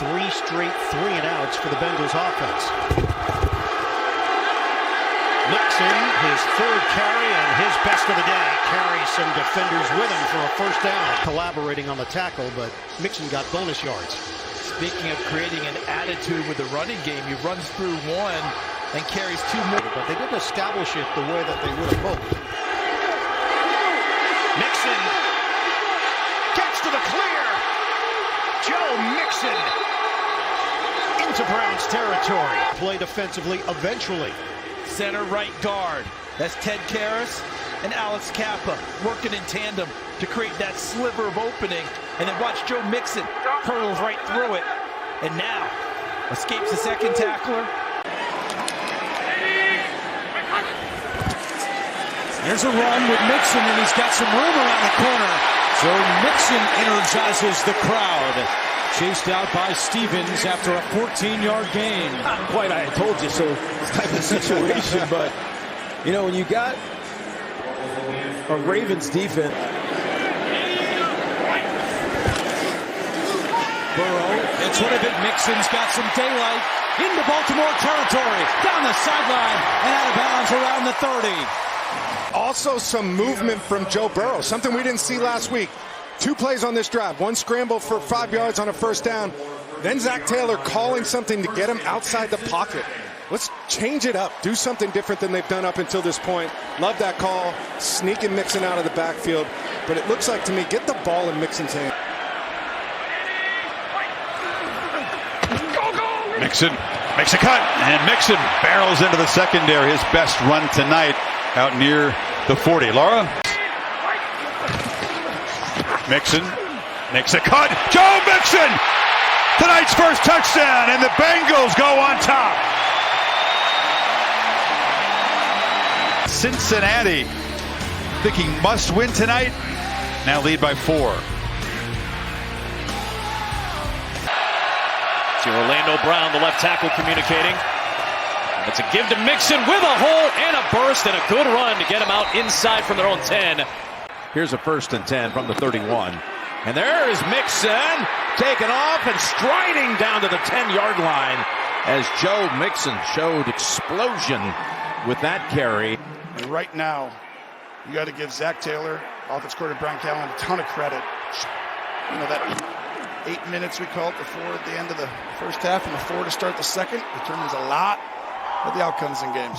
3 straight 3-and-outs for the Bengals offense. Mixon, his 3rd carry and his best of the day. Carries some defenders with him for a first down. Collaborating on the tackle, but Mixon got bonus yards. Speaking of creating an attitude with the running game, he runs through 1 and carries 2 more. But they didn't establish it the way that they would have hoped. Mixon gets to the clear. Joe Mixon into Browns territory. Play defensively eventually. Center right guard. That's Ted Karras and Alex Kappa working in tandem to create that sliver of opening. And then watch Joe Mixon hurtles right through it. And now escapes the second tackler. There's a run with Mixon, and he's got some room around the corner. So Mixon energizes the crowd. Chased out by Stevens after a 14-yard gain. Not quite, I told you so type of situation, but, you know, when you got a Ravens defense. Burrow, it's one of it. Mixon's got some daylight into Baltimore territory. Down the sideline and out of bounds around the 30. Also some movement from Joe Burrow, something we didn't see last week. 2 plays on this drive, 1 scramble for 5 yards on a first down. Then Zach Taylor calling something to get him outside the pocket. Let's change it up, do something different than they've done up until this point. Love that call, sneaking Mixon out of the backfield. But it looks like to me, get the ball in Mixon's hand. Mixon makes a cut, and Mixon barrels into the secondary. His best run tonight out near the 40. Laura? Mixon makes a cut. Joe Mixon! Tonight's first touchdown, and the Bengals go on top. Cincinnati thinking must win tonight. Now lead by 4. See Orlando Brown, the left tackle, communicating. It's a give to Mixon with a hole and a burst and a good run to get him out inside from their own 10. Here's a 1st and 10 from the 31. And there is Mixon taken off and striding down to the 10-yard line as Joe Mixon showed explosion with that carry. And right now, you got to give Zach Taylor, offensive coordinator Brian Callen, a ton of credit. You know, that 8 minutes we call it before the end of the first half and the 4 to start the second determines a lot of the outcomes in games.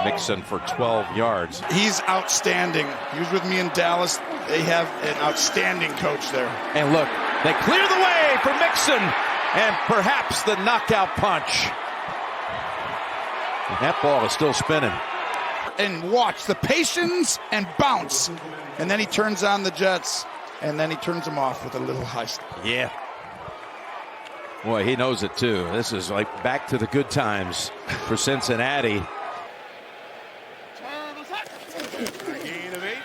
Mixon for 12 yards. He's outstanding. He was with me in Dallas. They have an outstanding coach there. And look, they clear the way for Mixon and perhaps the knockout punch. And that ball is still spinning. And watch the patience and bounce. And then he turns on the Jets, and then he turns them off with a little high step. Yeah. Boy, he knows it too. This is like back to the good times for Cincinnati. Gain of 8.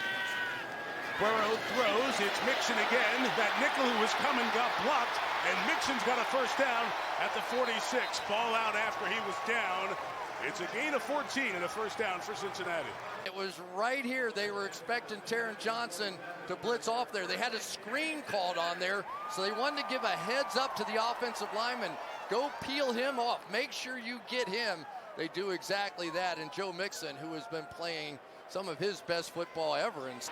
Burrow throws. It's Mixon again. That nickel who was coming got blocked, and Mixon's got a first down at the 46. Ball out after he was down. It's a gain of 14 and a first down for Cincinnati. It was right here. They were expecting Taron Johnson to blitz off there. They had a screen called on there, so they wanted to give a heads up to the offensive lineman. Go peel him off. Make sure you get him. They do exactly that. And Joe Mixon, who has been playing some of his best football ever. And it's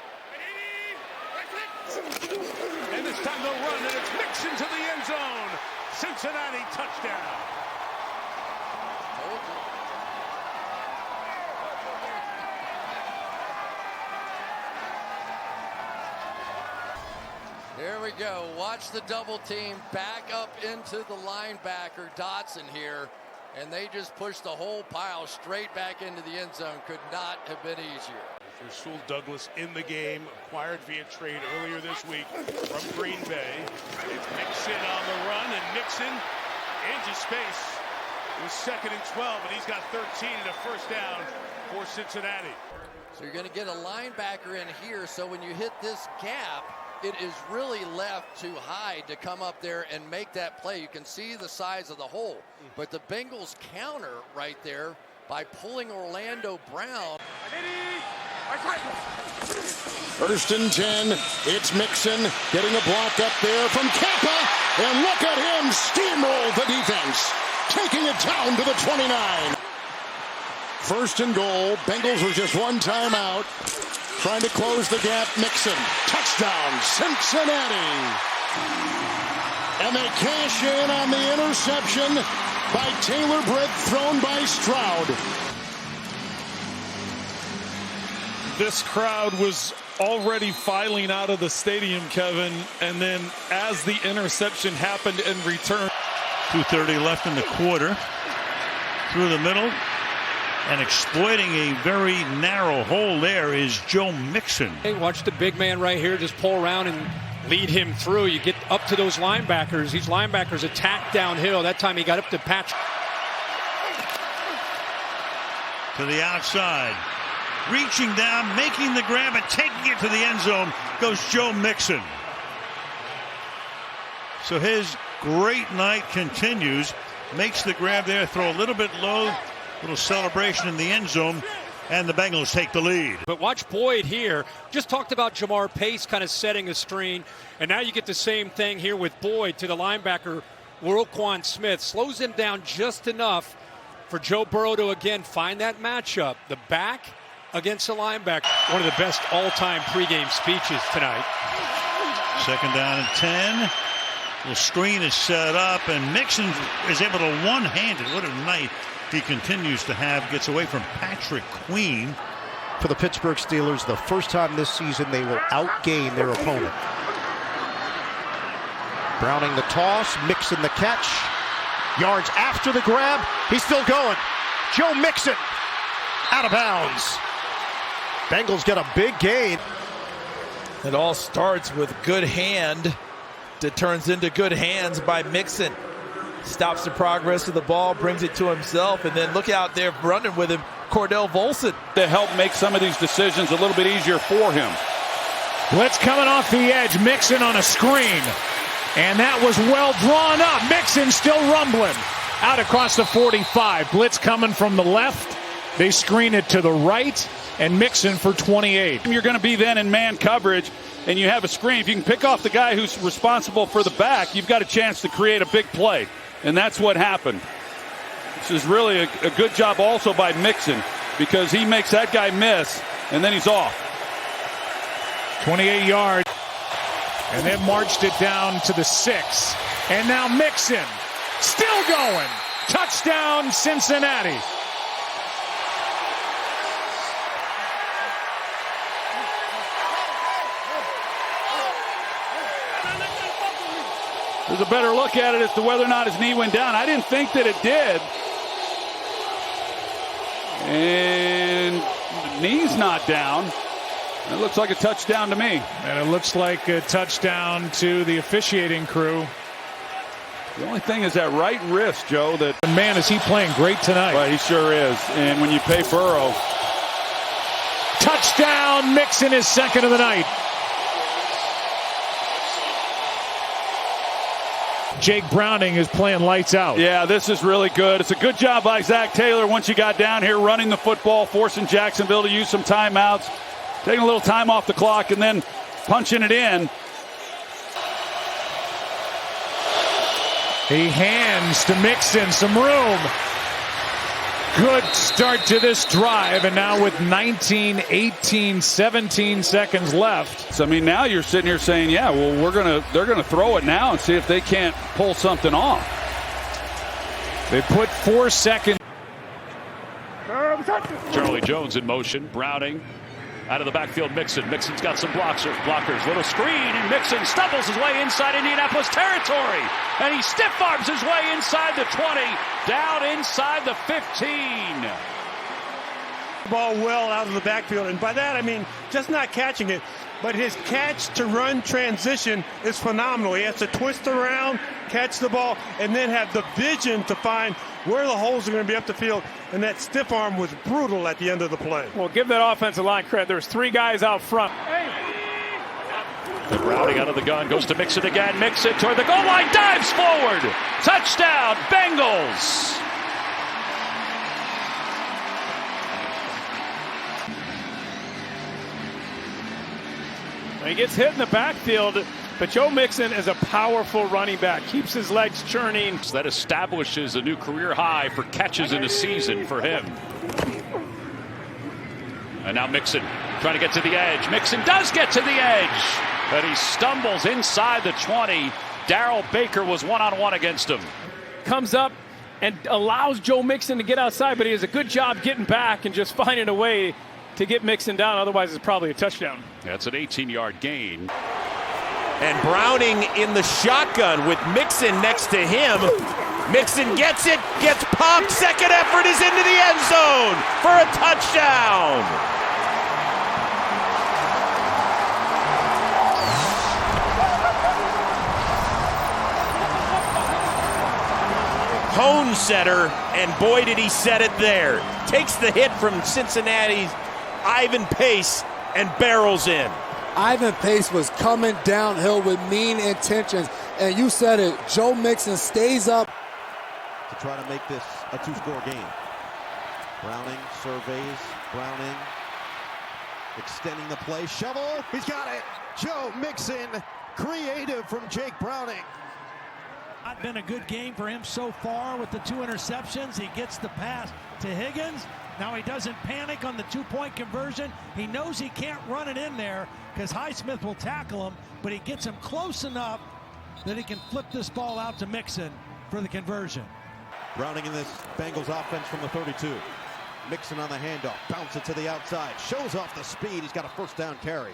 time to run, and it's Mixon to the end zone. Cincinnati touchdown. Told you. There we go. Watch the double team back up into the linebacker Dotson here. And they just pushed the whole pile straight back into the end zone. Could not have been easier. Rasul Douglas in the game, acquired via trade earlier this week from Green Bay. It's Mixon on the run, and Mixon into space. It was 2nd and 12, and he's got 13 and a first down for Cincinnati. So you're going to get a linebacker in here, so when you hit this gap, it is really left too high to come up there and make that play. You can see the size of the hole, but the Bengals counter right there by pulling Orlando Brown. 1st and 10. It's Mixon getting a block up there from Kappa. And look at him steamroll the defense, taking it down to the 29. First and goal. Bengals with just one timeout. Trying to close the gap. Mixon. Touchdown, Cincinnati. And they cash in on the interception by Taylor Britt, thrown by Stroud. This crowd was already filing out of the stadium, Kevin, and then as the interception happened in return. 2:30 left in the quarter. Through the middle. And exploiting a very narrow hole there is Joe Mixon. Hey, watch the big man right here just pull around and lead him through. You get up to those linebackers. These linebackers attack downhill. That time he got up to Patrick. To the outside. Reaching down, making the grab, and taking it to the end zone goes Joe Mixon. So his great night continues. Makes the grab there, throw a little bit low. Little celebration in the end zone, and the Bengals take the lead. But watch Boyd here. Just talked about Jamar Pace kind of setting a screen, and now you get the same thing here with Boyd to the linebacker, Roquan Smith. Slows him down just enough for Joe Burrow to again find that matchup. The back against the linebacker. One of the best all-time pregame speeches tonight. Second down and 10. The screen is set up, and Mixon is able to one-handed. What a night he continues to have. Gets away from Patrick Queen. For the Pittsburgh Steelers, the first time this season they will outgain their opponent. Browning the toss, Mixon the catch. Yards after the grab, he's still going. Joe Mixon out of bounds. Bengals get a big gain. It all starts with good hand that turns into good hands by Mixon. Stops the progress of the ball, brings it to himself, and then look out there running with him, Cordell Volson. To help make some of these decisions a little bit easier for him. Blitz coming off the edge, Mixon on a screen. And that was well drawn up. Mixon still rumbling. Out across the 45. Blitz coming from the left. They screen it to the right, and Mixon for 28. You're going to be then in man coverage, and you have a screen. If you can pick off the guy who's responsible for the back, you've got a chance to create a big play. And that's what happened. This is really a good job also by Mixon, because he makes that guy miss, and then he's off. 28 yards. And then marched it down to the 6. And now Mixon still going. Touchdown, Cincinnati. There's a better look at it as to whether or not his knee went down. I didn't think that it did. And the knee's not down. It looks like a touchdown to me. And it looks like a touchdown to the officiating crew. The only thing is that right wrist, Joe. That man, is he playing great tonight. Well, he sure is. And when you pay Burrow. Touchdown, Mixon is second of the night. Jake Browning is playing lights out. Yeah, this is really good. It's a good job by Zach Taylor once you got down here running the football, forcing Jacksonville to use some timeouts, taking a little time off the clock, and then punching it in. He hands to Mixon some room. Good start to this drive, and now with 19, 18, 17 seconds left. So, I mean, now you're sitting here saying, yeah, well, they're gonna throw it now and see if they can't pull something off. They put 4 seconds. Charlie Jones in motion. Browning out of the backfield. Mixon's got some blockers. Little screen, and Mixon stumbles his way inside Indianapolis territory. And he stiff arms his way inside the 20, down inside the 15. Ball well out of the backfield, and by that I mean just not catching it, but his catch to run transition is phenomenal. He has to twist around, catch the ball, and then have the vision to find where the holes are going to be up the field, and that stiff arm was brutal at the end of the play. Well, give that offensive line credit. There's 3 guys out front. And Browning out of the gun, goes to Mixon again. Mixon toward the goal line, dives forward. Touchdown, Bengals. When he gets hit in the backfield, But Joe Mixon is a powerful running back, keeps his legs churning. That establishes a new career high for catches in a season for him. And now Mixon trying to get to the edge. Mixon does get to the edge, but he stumbles inside the 20. Darrell Baker was one-on-one against him. Comes up and allows Joe Mixon to get outside, but he does a good job getting back and just finding a way to get Mixon down. Otherwise, it's probably a touchdown. That's an 18-yard gain. And Browning in the shotgun with Mixon next to him. Mixon gets it, gets popped. Second effort is into the end zone for a touchdown. Cone setter, and boy did he set it there. Takes the hit from Cincinnati's Ivan Pace and barrels in. Ivan Pace was coming downhill with mean intentions, and you said it, Joe Mixon stays up. To try to make this a two-score game. Browning surveys, Browning extending the play, shovel, he's got it! Joe Mixon, creative from Jake Browning. Not been a good game for him so far with the 2 interceptions. He gets the pass to Higgins. Now he doesn't panic on the 2-point conversion. He knows he can't run it in there because Highsmith will tackle him, but he gets him close enough that he can flip this ball out to Mixon for the conversion. Browning in this Bengals offense from the 32. Mixon on the handoff, bounce it to the outside, shows off the speed. He's got a first down carry.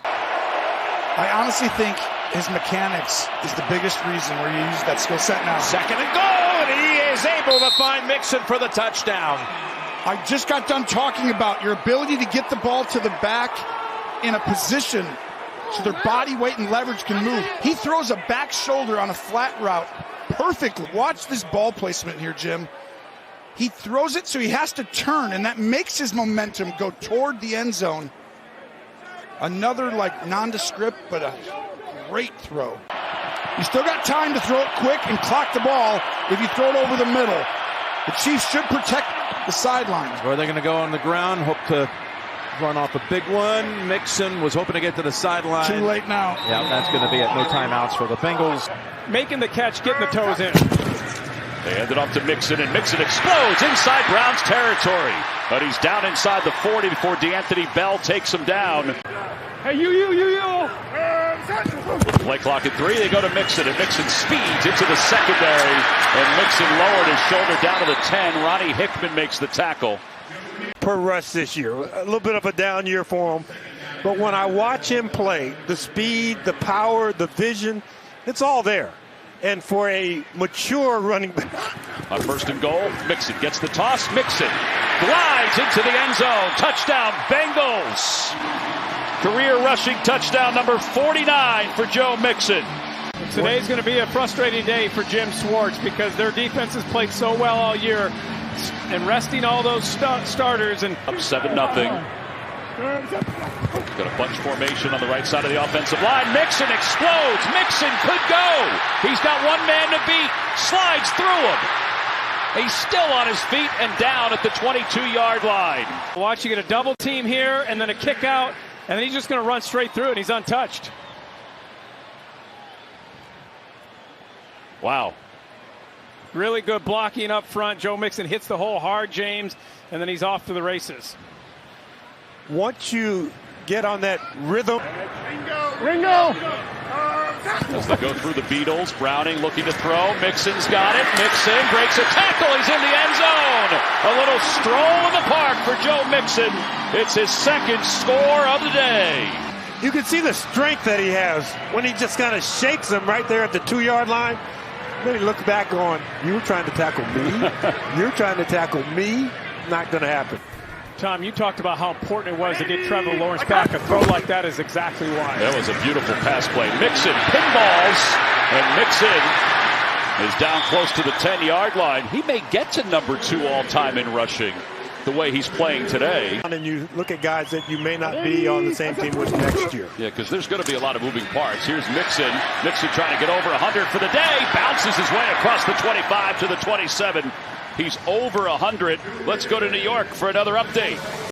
I honestly think his mechanics is the biggest reason where you use that skill set now. Second and goal, and he is able to find Mixon for the touchdown. I just got done talking about your ability to get the ball to the back in a position so their body weight and leverage can move. He throws a back shoulder on a flat route perfectly. Watch this ball placement here, Jim. He throws it so he has to turn, and that makes his momentum go toward the end zone. Another nondescript, but a great throw. You still got time to throw it quick and clock the ball if you throw it over the middle. The Chiefs should protect the sidelines. Where are they going to go on the ground? Hope to run off a big one. Mixon was hoping to get to the sideline. Too late now. Yeah, that's going to be it. No timeouts for the Bengals. Making the catch, getting the toes in. They hand it off to Mixon, and Mixon explodes inside Browns territory. But he's down inside the 40 before DeAnthony Bell takes him down. Hey, you. Play clock at 3. They go to Mixon, and Mixon speeds into the secondary. And Mixon lowered his shoulder down to the 10. Ronnie Hickman makes the tackle. Per rush this year. A little bit of a down year for him. But when I watch him play, the speed, the power, the vision, it's all there. And for a mature running back. On first and goal, Mixon gets the toss. Mixon glides into the end zone. Touchdown, Bengals. Career rushing touchdown number 49 for Joe Mixon. Today's going to be a frustrating day for Jim Schwartz because their defense has played so well all year and resting all those starters. And up 7-0. Got a bunch formation on the right side of the offensive line. Mixon explodes. Mixon could go. He's got one man to beat. Slides through him. He's still on his feet and down at the 22-yard line. Watch, you get a double team here and then a kick out, and then he's just going to run straight through it. He's untouched. Wow. Really good blocking up front. Joe Mixon hits the hole hard, James, and then he's off to the races. Once you get on that rhythm. Ringo! As they go through the Beatles, Browning looking to throw. Mixon's got it. Mixon breaks a tackle. He's in the end zone. A little stroll in the park for Joe Mixon. It's his second score of the day. You can see the strength that he has when he just kind of shakes him right there at the 2-yard line. Then he looks back going, you were trying to tackle me? You're trying to tackle me? Not going to happen. Tom, you talked about how important it was to get Trevor Lawrence back. A throw like that is exactly why. That was a beautiful pass play. Mixon pinballs, and Mixon is down close to the 10-yard line. He may get to number 2 all-time in rushing the way he's playing today. And you look at guys that you may not be on the same team with next year. Yeah, because there's going to be a lot of moving parts. Here's Mixon. Mixon trying to get over 100 for the day. Bounces his way across the 25 to the 27. He's over 100. Let's go to New York for another update.